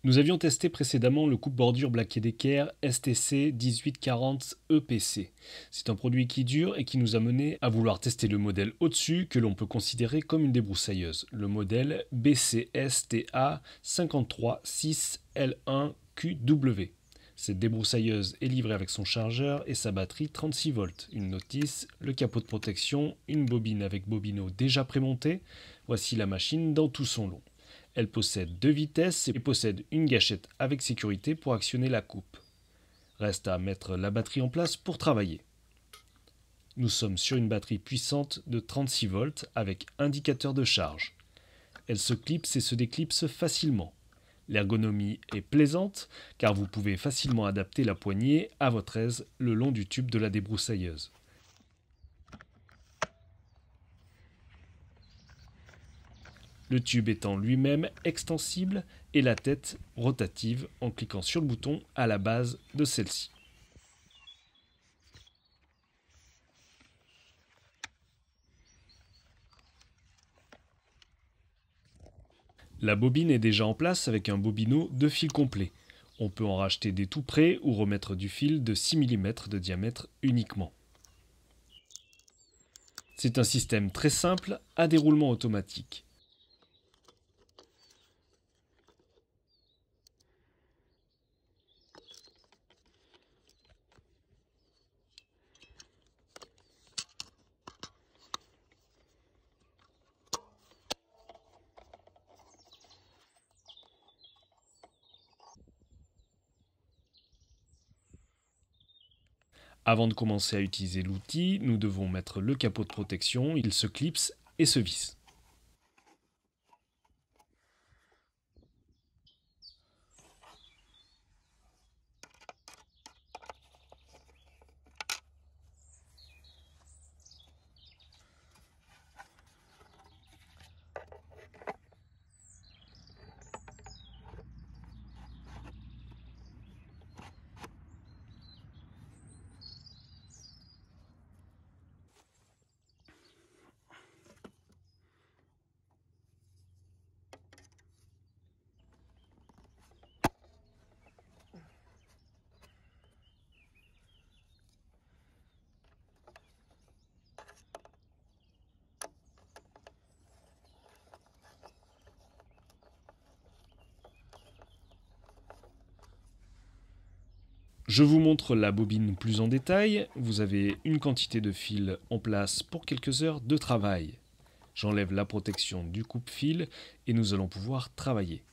Nous avions testé précédemment le coupe-bordure Black & Decker STC 1840 EPC. C'est un produit qui dure et qui nous a mené à vouloir tester le modèle au-dessus que l'on peut considérer comme une débroussailleuse, le modèle BCSTA 536L1QW. Cette débroussailleuse est livrée avec son chargeur et sa batterie 36 volts, une notice, le capot de protection, une bobine avec bobino déjà prémonté. Voici la machine dans tout son long. Elle possède 2 vitesses et possède une gâchette avec sécurité pour actionner la coupe. Reste à mettre la batterie en place pour travailler. Nous sommes sur une batterie puissante de 36 volts avec indicateur de charge. Elle se clipse et se déclipse facilement. L'ergonomie est plaisante car vous pouvez facilement adapter la poignée à votre aise le long du tube de la débroussailleuse. Le tube étant lui-même extensible et la tête rotative en cliquant sur le bouton à la base de celle-ci. La bobine est déjà en place avec un bobino de fil complet. On peut en racheter des tout prêts ou remettre du fil de 6 mm de diamètre uniquement. C'est un système très simple à déroulement automatique. Avant de commencer à utiliser l'outil, nous devons mettre le capot de protection, il se clipse et se visse. Je vous montre la bobine plus en détail. Vous avez une quantité de fil en place pour quelques heures de travail. J'enlève la protection du coupe-fil et nous allons pouvoir travailler.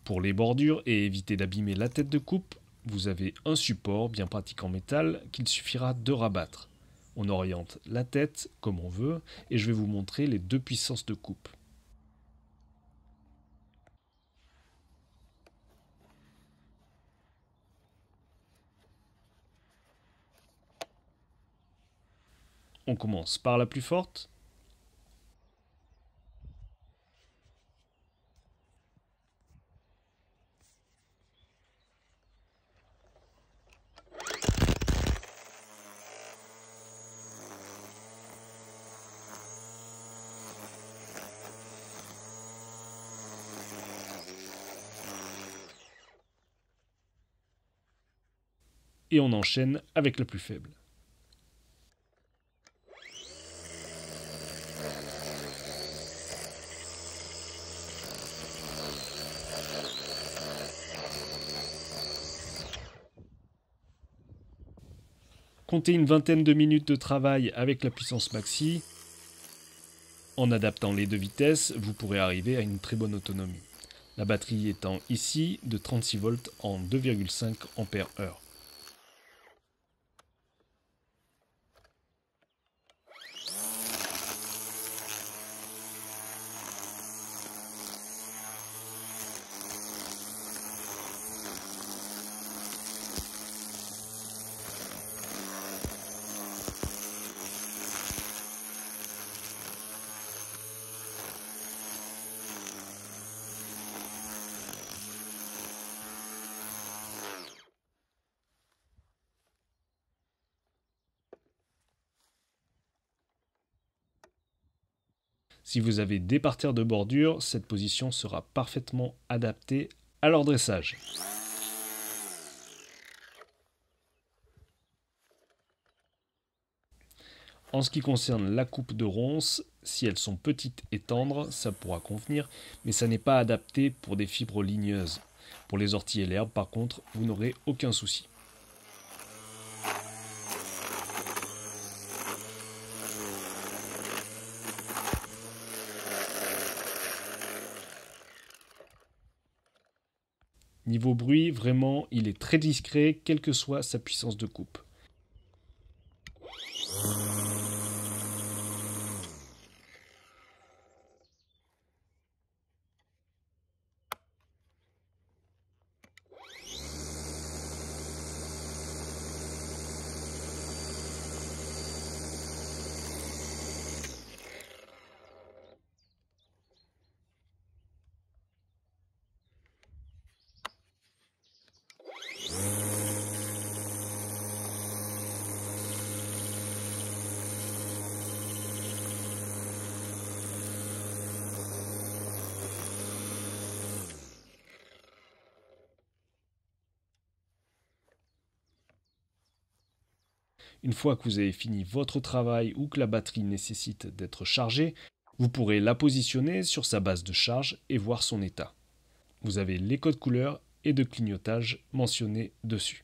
Pour les bordures et éviter d'abîmer la tête de coupe, vous avez un support bien pratique en métal qu'il suffira de rabattre. On oriente la tête comme on veut et je vais vous montrer les 2 puissances de coupe. On commence par la plus forte. et on enchaîne avec la plus faible. Comptez une vingtaine de minutes de travail avec la puissance maxi. En adaptant les deux vitesses, vous pourrez arriver à une très bonne autonomie. La batterie étant ici de 36 volts en 2,5 Ah. Si vous avez des parterres de bordure, cette position sera parfaitement adaptée à leur dressage. En ce qui concerne la coupe de ronces, si elles sont petites et tendres, ça pourra convenir, mais ça n'est pas adapté pour des fibres ligneuses. Pour les orties et l'herbe, par contre, vous n'aurez aucun souci. Niveau bruit, vraiment, il est très discret, quelle que soit sa puissance de coupe. Une fois que vous avez fini votre travail ou que la batterie nécessite d'être chargée, vous pourrez la positionner sur sa base de charge et voir son état. Vous avez les codes couleurs et de clignotage mentionnés dessus.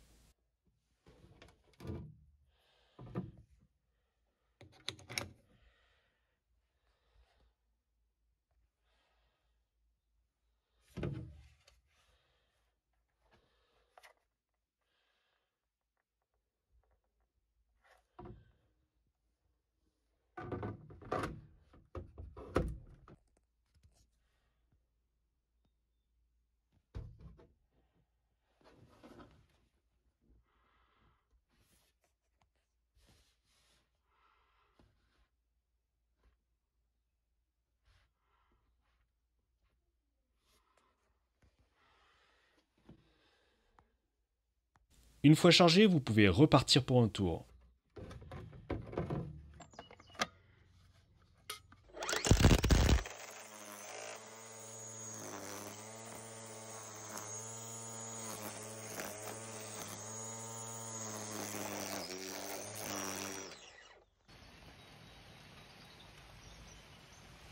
Une fois chargé, vous pouvez repartir pour un tour.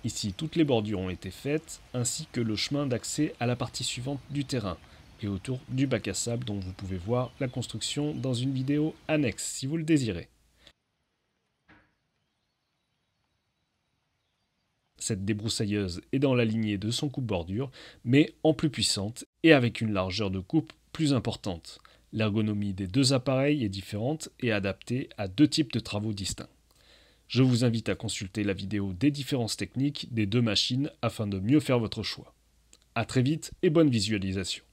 Ici, toutes les bordures ont été faites, ainsi que le chemin d'accès à la partie suivante du terrain, et autour du bac à sable dont vous pouvez voir la construction dans une vidéo annexe si vous le désirez. Cette débroussailleuse est dans la lignée de son coupe-bordure, mais en plus puissante et avec une largeur de coupe plus importante. L'ergonomie des deux appareils est différente et adaptée à deux types de travaux distincts. Je vous invite à consulter la vidéo des différences techniques des deux machines afin de mieux faire votre choix. A très vite et bonne visualisation.